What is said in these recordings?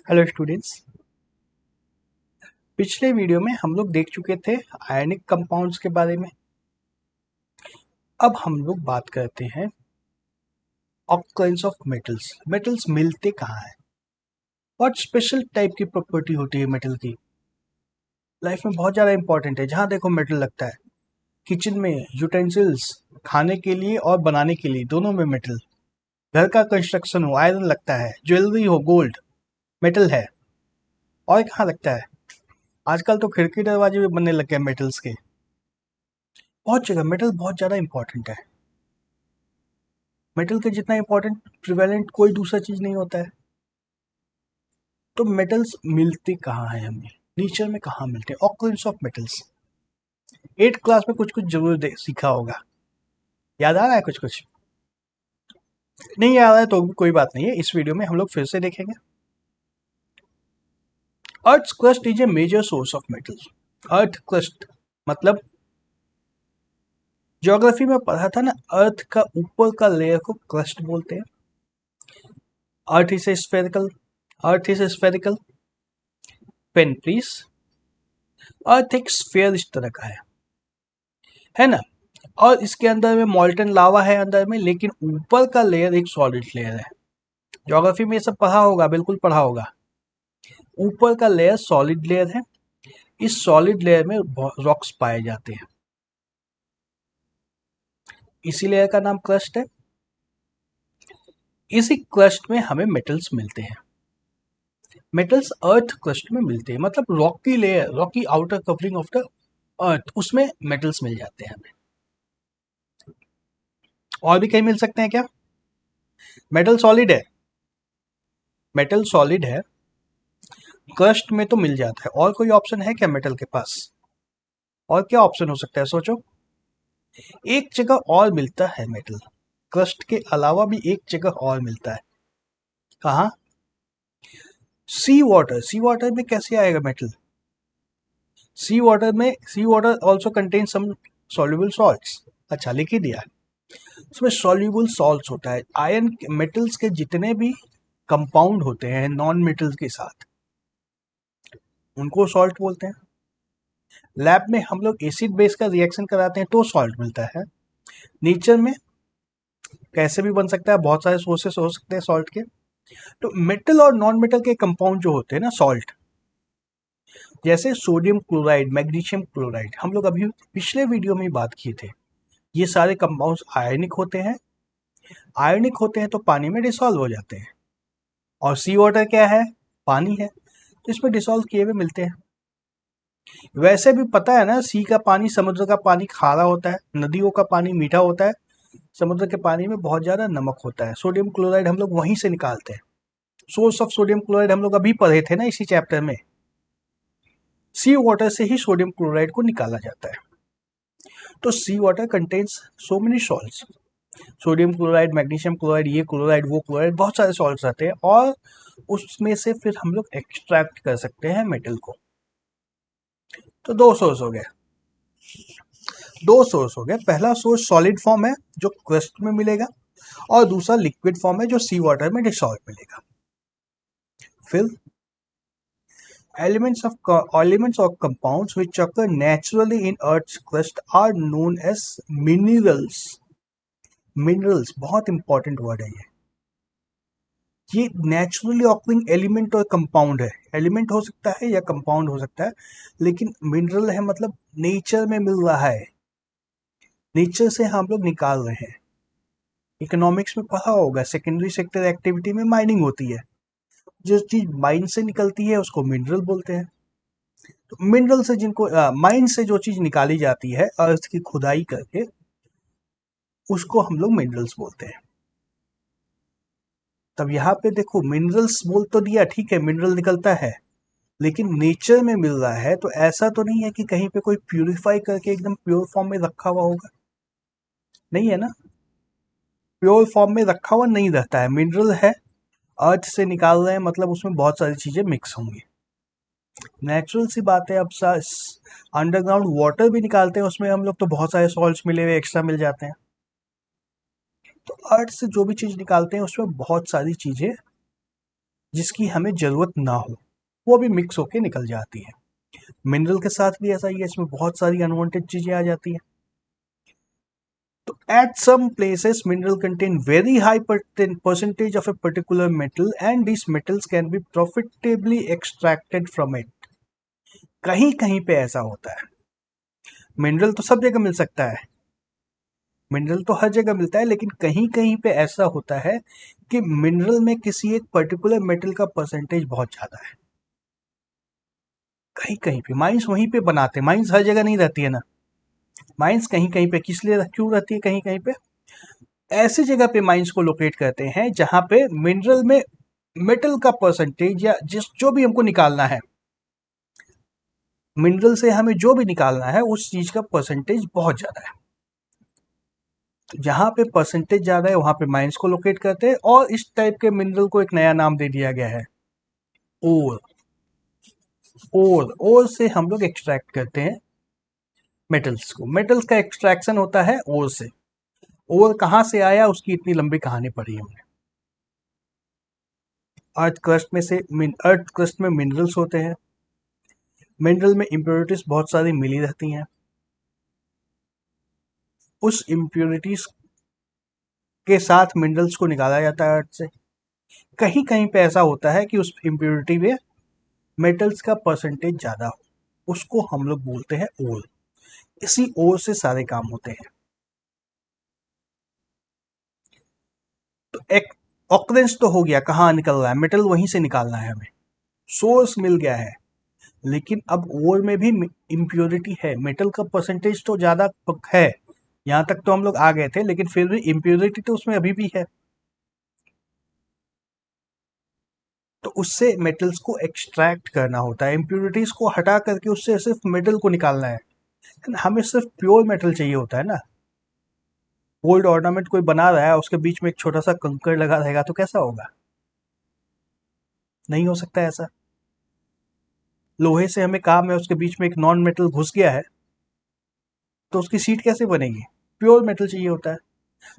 Hello students. पिछले video में हम लोग देख चुके थे आयनिक कंपाउंड्स के बारे में। अब हम लोग बात करते हैं ऑक्करेंस ऑफ मेटल्स। मेटल्स मिलते कहाँ हैं? बहुत स्पेशल टाइप की प्रॉपर्टी होती है मेटल की, लाइफ में बहुत ज़्यादा इंपॉर्टेंट है। जहाँ देखो मेटल लगता है, किचन में यूटेंसिल्स, खाने के लिए और बनाने के लिए, दोनों में मेटल। घर का कंस्ट्रक्शन हो, आयरन लगता है। ज्वेलरी हो, गोल्ड, मेटल है। और कहाँ लगता है? आजकल तो खिड़की दरवाजे भी बनने लग गए मेटल्स के। बहुत जगह मेटल बहुत ज़्यादा इंपॉर्टेंट है। मेटल के जितना इंपॉर्टेंट प्रिवेलेंट कोई दूसरा चीज नहीं होता है। तो मेटल्स मिलते कहाँ हैं हमें? नेचर में कहाँ मिलते हैं? Occurrence of metals 8th class में कुछ कुछ जरूर सीखा होगा। याद आ रहा है? कुछ कुछ नहीं याद आ रहा है तो भी कोई बात नहीं है, इस वीडियो में हम लोग फिर से देखेंगे। Earth crust is a major source of metals. Earth crust मतलब ज्योग्राफी में पढ़ा था ना, अर्थ का ऊपर का लेयर को क्रस्ट बोलते हैं। Earth is spherical, earth is spherical. Pen please. Earth एक स्फेयर इस तरह का है ना? और इसके अंदर में मॉल्टन लावा है अंदर में, लेकिन ऊपर का लेयर एक सॉलिड लेयर है। ज्योग्राफी में ये सब पढ़ा होगा, बिल्कुल पढ़ा होगा। ऊपर का लेयर सॉलिड लेयर है। इस सॉलिड लेयर में रॉक्स पाए जाते हैं, इसी लेयर का नाम क्रस्ट है। इसी क्रस्ट में हमें मेटल्स मिलते हैं। मेटल्स अर्थ क्रस्ट में मिलते हैं, मतलब Rocky layer, Rocky outer covering of the earth, उसमें मेटल्स मिल जाते हैं हमें। और भी कहीं मिल सकते हैं क्या? मेटल सॉलिड है, मेटल सॉलिड है, क्रस्ट में तो मिल जाता है। और कोई ऑप्शन है क्या मेटल के पास? और क्या ऑप्शन हो सकता है, सोचो। एक जगह और मिलता है मेटल, क्रस्ट के अलावा भी एक जगह और मिलता है। कहाँ? सी वाटर। सी वाटर में कैसे आएगा metal? Sea water also contain some soluble salts. अच्छा, लिख ही दिया। उसमें सॉल्युबल सॉल्ट्स होता है। आयन मेटल्स के जितने भी कंपाउंड होते हैं नॉन मेटल्स के साथ, उनको सॉल्ट बोलते हैं। लैब में हम लोग एसिड बेस का रिएक्शन कराते हैं तो सॉल्ट मिलता है। नेचर में कैसे भी बन सकता है, बहुत सारे सोर्सेस हो सकते हैं सॉल्ट के। तो मेटल और नॉन मेटल के कंपाउंड जो होते हैं ना सॉल्ट, जैसे सोडियम क्लोराइड, मैग्नीशियम क्लोराइड, हम लोग अभी पिछले वीडियो में ही बात किए थे। ये सारे कंपाउंड्स आयनिक होते हैं। आयनिक होते हैं तो पानी में डिसॉल्व हो जाते हैं। और सी वाटर क्या है? पानी है, तो इसमें डिसॉल्व किए हुए मिलते हैं। वैसे भी पता है ना, सी का पानी, समुद्र का पानी खारा होता है, नदियों का पानी मीठा होता है, समुद्र के पानी में बहुत ज्यादा नमक होता है। सोडियम क्लोराइड हम लोग वहीं से निकालते हैं। सोर्स ऑफ सोडियम क्लोराइड हम लोग अभी पढ़े थे ना इसी चैप्टर में। सी वाटर से ही सोडियम क्लोराइड को निकाला जाता है। तो sea water contains so many salts. Sodium chloride, magnesium chloride, ये क्लोराइड, वो क्लोराइड, बहुत सारे सॉल्ट्स आते हैं। और उसमें से फिर हम लोग एक्सट्रैक्ट कर सकते हैं मेटल को। तो दो सोर्स हो गए, दो सोर्स हो गए। पहला सोर्स सॉलिड फॉर्म है जो क्रस्ट में मिलेगा, और दूसरा लिक्विड फॉर्म है जो सी वाटर में डिसॉल्व मिलेगा। फिर elements of compounds which occur naturally in Earth's crust are known as minerals. Minerals बहुत इंपॉर्टेंट वर्ड है ये नेचुरली ऑकरिंग एलिमेंट और कंपाउंड है। एलिमेंट हो सकता है या कंपाउंड हो सकता है, लेकिन मिनरल है मतलब नेचर में मिल रहा है, नेचर से हम लोग निकाल रहे हैं। इकोनॉमिक्स में पढ़ा होगा, सेकेंडरी सेक्टर एक्टिविटी में माइनिंग होती है। जो चीज माइन से निकलती है उसको मिनरल बोलते हैं। तो मिनरल से जिनको माइन से जो चीज निकाली जाती है अर्थ की खुदाई करके, उसको हम लोग मिनरल्स बोलते हैं। तब यहाँ पे देखो, मिनरल्स बोल तो दिया, ठीक है, मिनरल निकलता है, लेकिन नेचर में मिल रहा है, तो ऐसा तो नहीं है कि कहीं पे कोई प्यूरिफाई करके एकदम प्योर फॉर्म में रखा हुआ होगा। नहीं है ना, प्योर फॉर्म में रखा हुआ नहीं रहता है। मिनरल है, अर्थ से निकाल रहे हैं, मतलब उसमें बहुत सारी चीजें मिक्स होंगी। नेचुरल सी बात है। अब अंडरग्राउंड वाटर भी निकालते हैं, उसमें हम लोग तो बहुत सारे सॉल्ट्स मिले हुए एक्स्ट्रा मिल जाते हैं। तो अर्थ से जो भी चीज निकालते हैं उसमें बहुत सारी चीजें जिसकी हमें जरूरत ना हो, वो भी मिक्स होके निकल जाती है। मिनरल के साथ भी ऐसा ही है, इसमें बहुत सारी अनवांटेड चीजें आ जाती हैं। तो at some places mineral contain very high percentage of a particular metal and these metals can be profitably extracted from it। कहीं कहीं पे ऐसा होता है। मिनरल तो सब जगह मिल सकता है, मिनरल तो हर जगह मिलता है, लेकिन कहीं कहीं पे ऐसा होता है कि मिनरल में किसी एक पर्टिकुलर मेटल का परसेंटेज बहुत ज्यादा है। कहीं कहीं पे माइंस वहीं पे बनाते हैं, माइंस हर जगह नहीं रहती है ना, माइंस कहीं कहीं पे किस लिए क्यों रहती है, कहीं कहीं पे ऐसी जगह पे माइंस को लोकेट करते हैं जहां पे मिनरल में मेटल का परसेंटेज या जिस जो भी हमको निकालना है, मिनरल से हमें जो भी निकालना है उस चीज का परसेंटेज बहुत ज्यादा है। तो जहां पे परसेंटेज ज्यादा है वहां पे माइंस को लोकेट करते हैं और इस टाइप के मिनरल को एक नया नाम दे दिया गया है ओर। ओर से हम लोग एक्सट्रैक्ट करते हैं मेटल्स को, मेटल्स का एक्सट्रैक्शन होता है ओर से। ओर कहाँ से आया उसकी इतनी लंबी कहानी पढ़ी हमने। अर्थ क्रस्ट में मिनरल्स होते हैं, मिनरल में इम्प्योरिटीज बहुत सारी मिली रहती हैं। उस इम्प्योरिटीज के साथ मिनरल्स को निकाला जाता है अर्थ से। कहीं कहीं पे ऐसा होता है कि उस इम्प्योरिटी में मेटल्स का परसेंटेज ज्यादा हो, उसको हम लोग बोलते हैं ओर। इसी ओर से सारे काम होते हैं। तो एक ऑकरेंस तो हो गया, कहाँ निकल रहा है मेटल, वहीं से निकालना है हमें, सोर्स मिल गया है। लेकिन अब ओर में भी इम्प्योरिटी है, मेटल का परसेंटेज तो ज्यादा है, यहां तक तो हम लोग आ गए थे, लेकिन फिर भी इम्प्योरिटी तो उसमें अभी भी है। तो उससे मेटल्स को एक्सट्रैक्ट करना होता है, इम्प्योरिटीज को हटा करके उससे सिर्फ मेटल को निकालना है। हमें सिर्फ प्योर मेटल चाहिए होता है ना। गोल्ड ऑर्नामेंट कोई बना रहा है, उसके बीच में एक छोटा सा कंकड़ लगा रहेगा तो कैसा होगा, नहीं हो सकता ऐसा। लोहे से हमें काम है, उसके बीच में एक नॉन मेटल घुस गया है, तो उसकी सीट कैसे बनेगी, प्योर मेटल चाहिए होता है।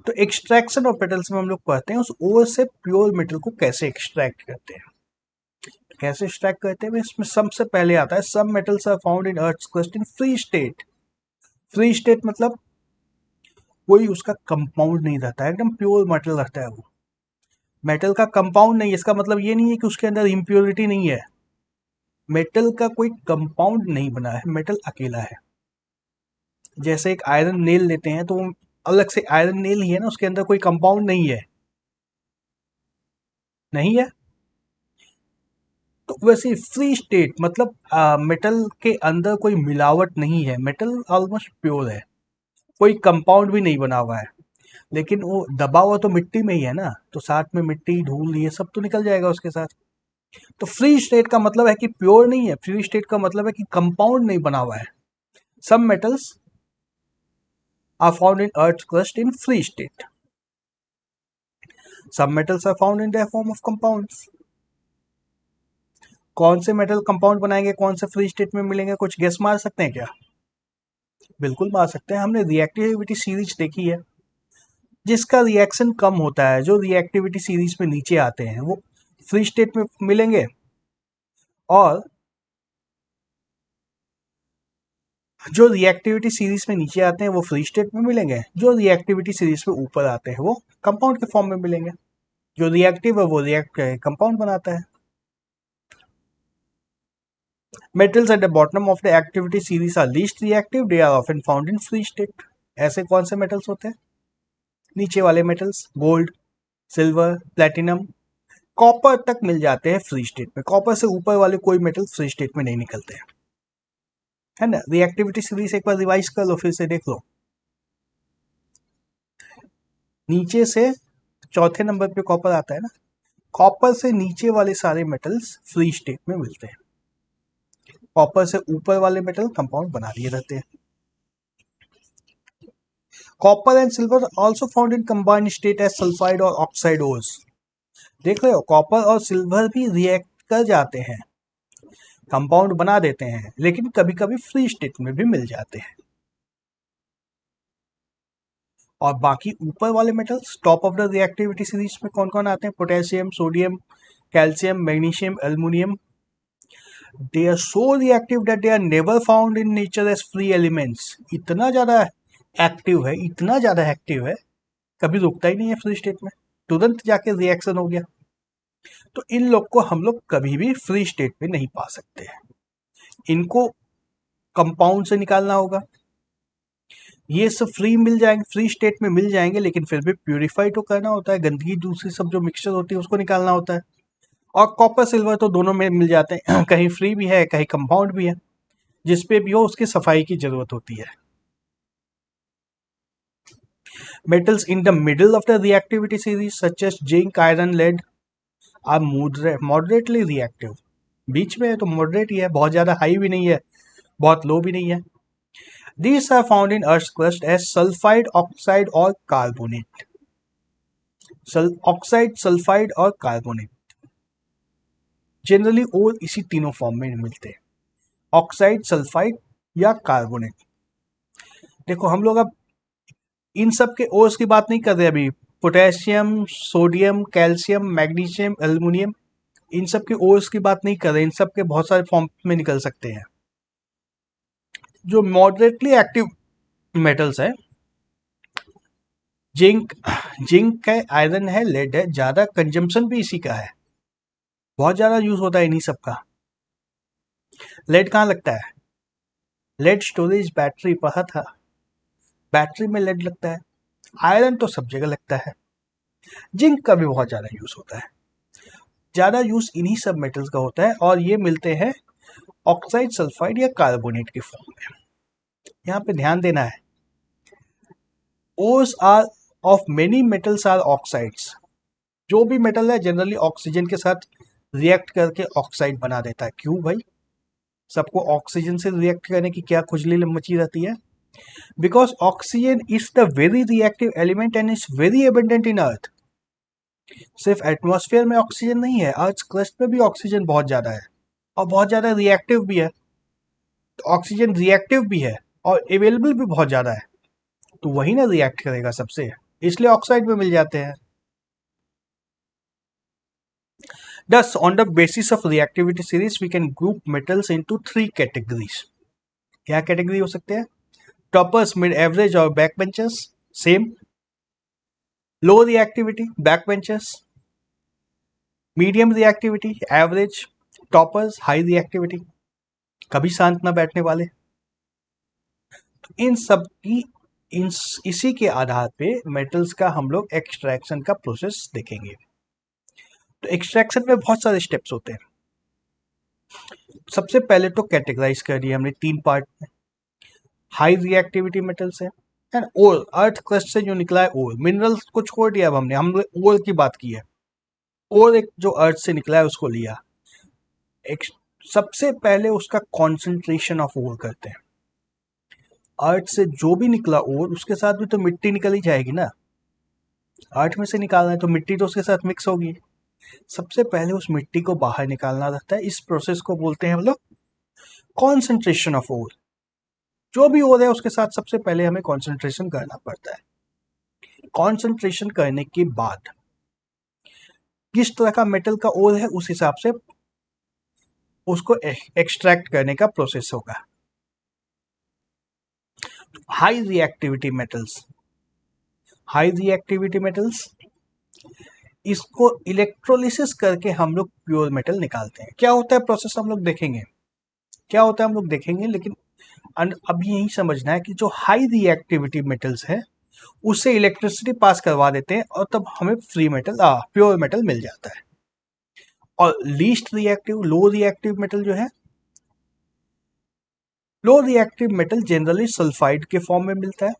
तो एक्सट्रैक्शन ऑफ मेटल्स में हम लोग पढ़ते हैं उस ओर से प्योर मेटल को कैसे एक्सट्रैक्ट करते हैं। कैसे एक्सट्रैक्ट करते हैं, इसमें सबसे पहले आता है some metals are found in earth crust in free state. Free state मतलब कोई उसका कंपाउंड नहीं रहता है, एकदम प्योर मेटल रहता है वो। मेटल का कंपाउंड नहीं, इसका मतलब ये नहीं है कि उसके अंदर इम्प्योरिटी नहीं है, मेटल का कोई कंपाउंड नहीं बना है, मेटल अकेला है। जैसे एक आयरन नेल लेते हैं तो अलग से आयरन नेल ही है ना, उसके अंदर कोई कंपाउंड नहीं है, नहीं है। तो वैसे फ्री स्टेट मतलब मेटल के अंदर कोई मिलावट नहीं है, मेटल ऑलमोस्ट प्योर है, कोई कंपाउंड भी नहीं बना हुआ है। लेकिन वो दबा हुआ तो मिट्टी में ही है ना, तो साथ में मिट्टी धूल ये सब तो निकल जाएगा उसके साथ। तो फ्री स्टेट का मतलब है कि प्योर नहीं है, फ्री स्टेट का मतलब है कि कंपाउंड नहीं बना हुआ है। Some metals are found in earth crust in free state, some metals are found in the form of compounds. कौन से मेटल कंपाउंड बनाएंगे, कौन से फ्री स्टेट में मिलेंगे, कुछ गेस मार सकते हैं क्या। बिल्कुल मार सकते हैं, हमने रिएक्टिविटी सीरीज देखी है, जिसका रिएक्शन कम होता है, जो रिएक्टिविटी सीरीज में नीचे आते हैं वो फ्री स्टेट में मिलेंगे, और जो रिएक्टिविटी सीरीज में नीचे आते हैं वो फ्री स्टेट में मिलेंगे, जो रिएक्टिविटी सीरीज में ऊपर आते हैं वो कंपाउंड के फॉर्म में मिलेंगे। जो रिएक्टिव है वो रिएक्ट कंपाउंड बनाता है। Metals at the bottom of the activity series are least reactive, they are often found in free state. ऐसे कौन से मेटल्स होते हैं, नीचे वाले metals, gold, silver, platinum, copper तक मिल जाते हैं फ्री स्टेट में, कॉपर से ऊपर वाले कोई मेटल फ्री स्टेट में नहीं निकलते हैं, है ना। रिएक्टिविटी सीरीज एक बार रिवाइज कर लो, फिर से देख लो, नीचे से चौथे नंबर पे कॉपर आता है ना, कॉपर से नीचे वाले सारे मेटल्स फ्री स्टेट में मिलते हैं, कॉपर से ऊपर वाले मेटल कंपाउंड बना लिए रहते हैं। Copper and silver also found in combined state as sulphide और ऑक्साइड ओर्स। देख रहे हो, कॉपर और सिल्वर भी रिएक्ट कर जाते हैं, कंपाउंड बना देते हैं, लेकिन कभी कभी फ्री स्टेट में भी मिल जाते हैं। और बाकी ऊपर वाले metals top of the reactivity series में कौन कौन आते हैं, potassium, sodium, calcium, magnesium, aluminium, they are so reactive that they are never found in nature as free elements. इतना ज़्यादा एक्टिव है, इतना ज़्यादा एक्टिव है, कभी रुकता ही नहीं है फ्री स्टेट में, तुरंत जाके रिएक्शन हो गया। तो इन लोग को हम लोग कभी भी फ्री स्टेट में नहीं पा सकते हैं, इनको कंपाउंड से निकालना होगा। ये सब फ्री मिल जाएंगे, फ्री स्टेट में मिल जाएंगे, लेकिन फिर भी प्यूरिफाई तो करना होता है, गंदगी दूसरी सब जो मिक्सचर होती है उसको निकालना होता है। और कॉपर सिल्वर तो दोनों में मिल जाते हैं, कहीं फ्री भी है कहीं कंपाउंड भी है, जिस पे भी हो उसकी सफाई की जरूरत होती है। Metals in the middle of the reactivity series such as zinc, iron, lead are moderately reactive. बीच में है तो moderate ही है, बहुत ज़्यादा हाई भी नहीं है, बहुत लो भी नहीं है। These are found in Earth's crust as sulfide, oxide और carbonate. ऑक्साइड, सल्फाइड और कार्बोनेट, जनरली और इसी तीनों फॉर्म में मिलते हैं, ऑक्साइड, सल्फाइड या कार्बोनेट। देखो हम लोग अब इन सब के ओर्स की बात नहीं कर रहे अभी, potassium, sodium, calcium, magnesium, aluminium, इन सब के ओर्स की बात नहीं कर रहे, इन सब के बहुत सारे फॉर्म में निकल सकते हैं। जो मॉडरेटली एक्टिव मेटल्स है, जिंक है, आयरन है, लेड है, ज्यादा कंजम्पशन भी इसी का है, बहुत ज्यादा यूज होता है इन्हीं सब का। लेड कहाँ लगता है? लेड स्टोरेज बैटरी पढ़ा था, बैटरी में लेड लगता है। आयरन तो सब जगह लगता है। जिंक का भी बहुत ज्यादा यूज होता है, ज्यादा यूज इन्हीं सब मेटल्स का होता है, और ये मिलते हैं ऑक्साइड, सल्फाइड या कार्बोनेट के फॉर्म में। यहाँ पे ध्यान देना है, ores are of many metals are oxides. जो भी मेटल है जनरली ऑक्सीजन के साथ रिएक्ट करके ऑक्साइड बना देता है। क्यों भाई, सबको ऑक्सीजन से रिएक्ट करने की क्या खुजली मची रहती है? Because oxygen is the very reactive element and is very abundant in earth. सिर्फ एटमॉस्फेयर में ऑक्सीजन नहीं है, अर्थ क्रस्ट में भी ऑक्सीजन बहुत ज्यादा है और बहुत ज्यादा रिएक्टिव भी है। तो ऑक्सीजन रिएक्टिव भी है और अवेलेबल भी बहुत ज्यादा है, तो वही ना रिएक्ट करेगा सबसे, इसलिए ऑक्साइड में मिल जाते हैं। Thus, on the basis of reactivity series, we can group metals into 3 categories. क्या कैटेगरी हो सकते हैं? टॉपर्स, मिड एवरेज और बैक बेंचर्स, सेम। लो reactivity, back benchers. Medium reactivity, average, toppers. High reactivity, कभी शांत ना बैठने वाले। तो इन सब की इसी के आधार पे मेटल्स का हम लोग एक्सट्रैक्शन का प्रोसेस देखेंगे। तो एक्सट्रैक्शन में बहुत सारे स्टेप्स होते हैं। सबसे पहले तो कैटेगराइज कर दिया हमने 3 पार्ट में। हाई रिएक्टिविटी मेटल्स है एंड ओर, अर्थ क्रस्ट से जो निकला है ओर। मिनरल्स को छोड़ दिया, अब हमने ओर की बात की है। ओर एक जो अर्थ से निकला है उसको लिया। एक सबसे पहले उसका कॉन्सेंट्रेशन ऑफ ओर करते हैं। अर्थ से जो भी निकला ओर, उसके साथ भी तो मिट्टी निकल ही जाएगी ना, अर्थ में से निकालना है तो मिट्टी तो उसके साथ मिक्स होगी। सबसे पहले उस मिट्टी को बाहर निकालना रहता है। इस प्रोसेस को बोलते हैं हम लोग कॉन्सेंट्रेशन ऑफ ओर। जो भी ओर है उसके साथ सबसे पहले हमें कॉन्सेंट्रेशन करना पड़ता है। कॉन्सेंट्रेशन करने के बाद किस तरह का मेटल का ओर है उस हिसाब से उसको एक्सट्रैक्ट करने का प्रोसेस होगा। High reactivity metals, high reactivity metals, इसको इलेक्ट्रोलिसिस करके हम लोग प्योर मेटल निकालते हैं। क्या होता है प्रोसेस हम लोग देखेंगे, क्या होता है हम लोग देखेंगे, लेकिन अब यही समझना है कि जो हाई रिएक्टिविटी मेटल्स है उससे इलेक्ट्रिसिटी पास करवा देते हैं और तब हमें फ्री मेटल, प्योर मेटल मिल जाता है। और least reactive, low reactive metal जो है, low reactive metal generally sulphide के फॉर्म में मिलता है।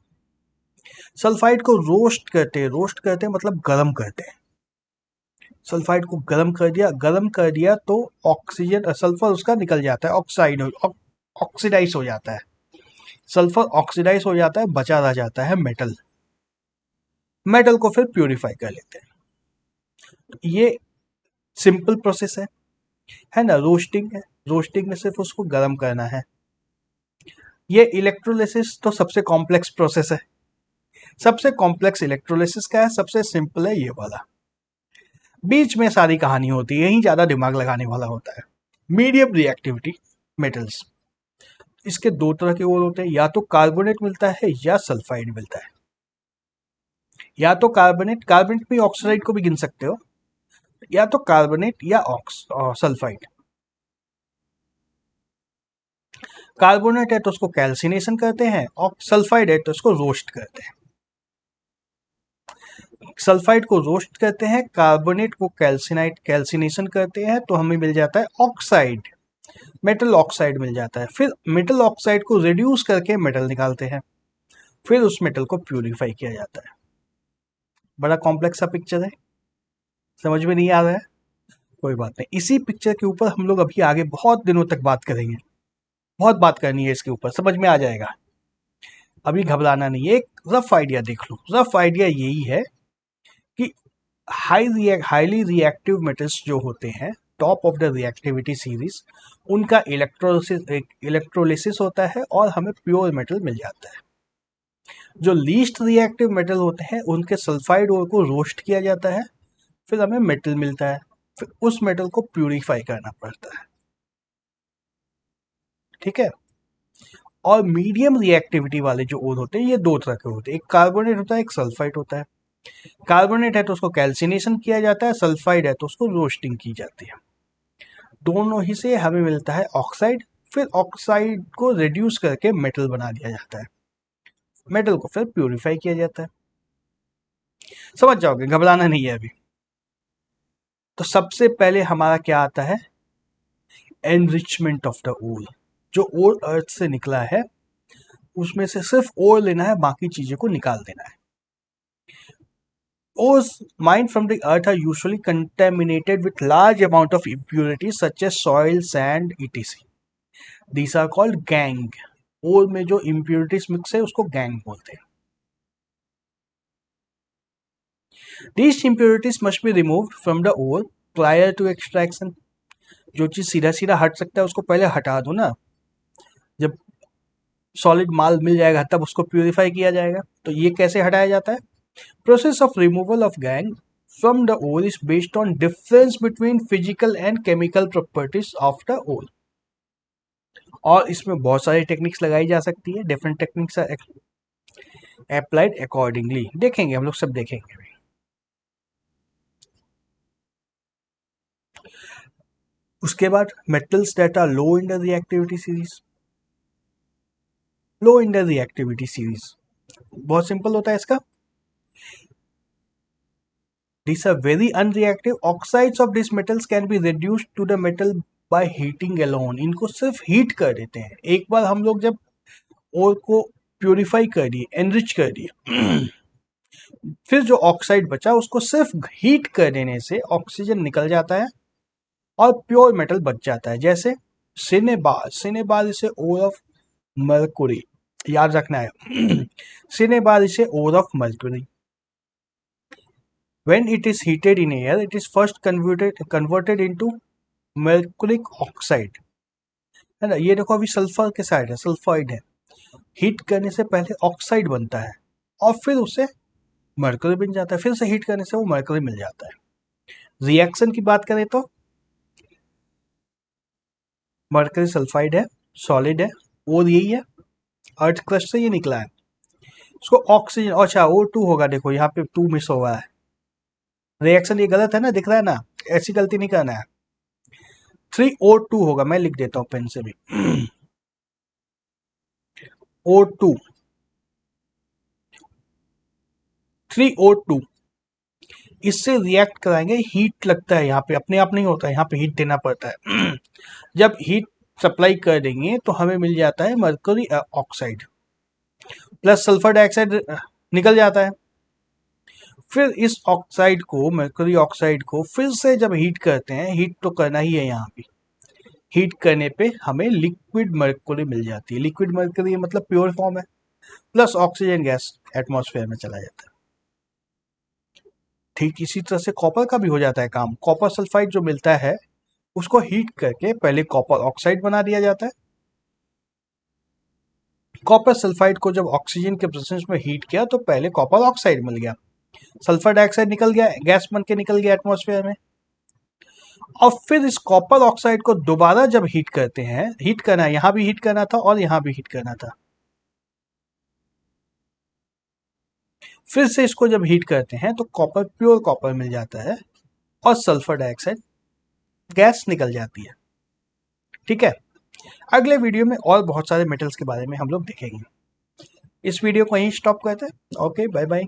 सल्फाइड को रोस्ट करते हैं मतलब गर्म करते हैं। सल्फाइड को गर्म कर दिया तो ऑक्सीजन, सल्फर उसका निकल जाता है, ऑक्सीडाइज हो जाता है। सल्फर ऑक्सीडाइज हो जाता है, बचा रह जाता है मेटल। मेटल को फिर प्यूरिफाई कर लेते हैं। ये सिंपल प्रोसेस है ना। रोस्टिंग है, रोस्टिंग में सिर्फ उसको गर्म करना है। ये इलेक्ट्रोलिसिस तो सबसे कॉम्प्लेक्स प्रोसेस है। सबसे कॉम्प्लेक्स इलेक्ट्रोलिसिस का है, सबसे सिंपल है ये वाला। बीच में सारी कहानी होती है, यही ज्यादा दिमाग लगाने वाला होता है। मीडियम रिएक्टिविटी मेटल्स, इसके दो तरह के ओर होते हैं, या तो कार्बोनेट मिलता है या सल्फाइड मिलता है। या तो कार्बोनेट भी ऑक्साइड को भी गिन सकते हो, या तो कार्बोनेट या सल्फाइड। कार्बोनेट है तो उसको कैल्सिनेशन करते हैं, और सल्फाइड है तो उसको रोस्ट करते हैं। सल्फाइड को रोस्ट करते हैं, कार्बोनेट को कैल्सिनेशन करते हैं, तो हमें मिल जाता है ऑक्साइड, मेटल ऑक्साइड मिल जाता है। फिर मेटल ऑक्साइड को रिड्यूस करके मेटल निकालते हैं, फिर उस मेटल को प्यूरिफाई किया जाता है। बड़ा कॉम्प्लेक्स सा पिक्चर है, समझ में नहीं आ रहा है, कोई बात नहीं। इसी पिक्चर के ऊपर हम लोग अभी आगे बहुत दिनों तक बात करेंगे, बहुत बात करनी है इसके ऊपर, समझ में आ जाएगा, अभी घबराना नहीं है। एक रफ आइडिया देख लो। रफ आइडिया यही है कि हाईली रिएक्टिव मेटल्स जो होते हैं, top of the reactivity series, उनका इलेक्ट्रोलिसिस होता है और हमें प्योर मेटल मिल जाता है। जो लीस्ट रिएक्टिव मेटल होते हैं उनके सल्फाइड ओर को रोस्ट किया जाता है, फिर हमें मेटल मिलता है, फिर उस मेटल को प्यूरिफाई करना पड़ता है, ठीक है। और मीडियम रिएक्टिविटी वाले जो ओर होते हैं, ये दो तरह के होते हैं, एक कार्बोनेट होता है, एक सल्फाइड होता है। कार्बोनेट है तो उसको कैल्सिनेशन किया जाता है, सल्फाइड है तो उसको रोस्टिंग की जाती है। दोनों ही से हमें मिलता है ऑक्साइड, फिर ऑक्साइड को रिड्यूस करके मेटल बना दिया जाता है, मेटल को फिर प्यूरिफाई किया जाता है। समझ जाओगे, घबराना नहीं है अभी। तो सबसे पहले हमारा क्या आता है, एनरिचमेंट ऑफ द ओर। जो ओर अर्थ से निकला है उसमें से सिर्फ ओर लेना है, बाकी चीजों को निकाल देना है। Ores mined from the earth are usually contaminated with large amount of impurities such as soil, sand, etc. These are called gangue. Ore में जो impurities mix है उसको gangue बोलते हैं। These impurities must be removed from the ore prior to extraction. जो चीज सीधा सीधा हट सकता है उसको पहले हटा दो ना, जब सॉलिड माल मिल जाएगा तब उसको प्यूरिफाई किया जाएगा। तो ये कैसे हटाया जाता है? Process of removal of gangue from the ore is based on difference between physical and chemical properties of the ore. और इसमें बहुत सारी टेक्निक्स लगाई जा सकती है, different techniques are applied accordingly. देखेंगे हम लोग, सब देखेंगे। उसके बाद metals that are low in the reactivity series. Low in the reactivity series बहुत सिंपल होता है इसका। These are very unreactive. Oxides of these metals can be reduced to the metal by heating alone. इनको सिर्फ heat कर देते हैं। एक बार हम लोग जब ओर को प्यूरिफाई कर दिए, एनरिच कर दिए, फिर जो ऑक्साइड बचा उसको सिर्फ हीट कर देने से ऑक्सीजन निकल जाता है और प्योर मेटल बच जाता है। जैसे सिनेबार इसे ओर ऑफ मर्कुरी, याद रखना है। सिनेबार इसे ore of mercury. When it is heated in air, it is first converted into mercuric oxide, है ना। ये देखो अभी सल्फर के साइड है, सल्फाइड है। हीट करने से पहले ऑक्साइड बनता है और फिर उसे मर्करी बन जाता है, फिर से हीट करने से वो मर्करी मिल जाता है। रिएक्शन की बात करें तो मर्करी सल्फाइड है, सॉलिड है, और यही है, अर्थ क्रस्ट से ये निकला है। उसको ऑक्सीजन, अच्छा O2 होगा, देखो यहाँ पे 2 मिस हो रहा है। रिएक्शन ये गलत है ना, दिख रहा है ना, ऐसी गलती नहीं करना है। 3O2 होगा, मैं लिख देता हूं पेन से भी। O2, 3O2, इससे रिएक्ट कराएंगे। हीट लगता है यहाँ पे, अपने आप नहीं होता है, यहाँ पे हीट देना पड़ता है। जब हीट सप्लाई कर देंगे तो हमें मिल जाता है mercury oxide plus sulphur dioxide निकल जाता है। फिर इस ऑक्साइड को, मर्करी ऑक्साइड को फिर से जब हीट करते हैं, हीट तो करना ही है यहाँ पे, हीट करने पे हमें लिक्विड मर्करी मिल जाती है। लिक्विड मर्करी मतलब प्योर फॉर्म है, प्लस ऑक्सीजन गैस एटमॉस्फेयर में चला जाता है। ठीक इसी तरह से कॉपर का भी हो जाता है काम। कॉपर सल्फाइड जो मिलता है उसको हीट करके पहले कॉपर ऑक्साइड बना दिया जाता है। कॉपर सल्फाइड को जब ऑक्सीजन के प्रेजेंस में हीट किया तो पहले कॉपर ऑक्साइड मिल गया, सल्फर डाइऑक्साइड निकल गया, गैस बन के निकल गया एटमॉस्फेयर में। और फिर इस कॉपर ऑक्साइड को दोबारा जब हीट करते हैं, हीट करना, यहां भी हीट करना था और यहां भी हीट करना था, फिर से इसको जब हीट करते हैं तो कॉपर, प्योर कॉपर मिल जाता है और सल्फर डाइऑक्साइड गैस निकल जाती है। ठीक है, अगले वीडियो में और बहुत सारे मेटल्स के बारे में हम लोग देखेंगे। इस वीडियो को यहीं स्टॉप करते हैं। Okay, bye bye.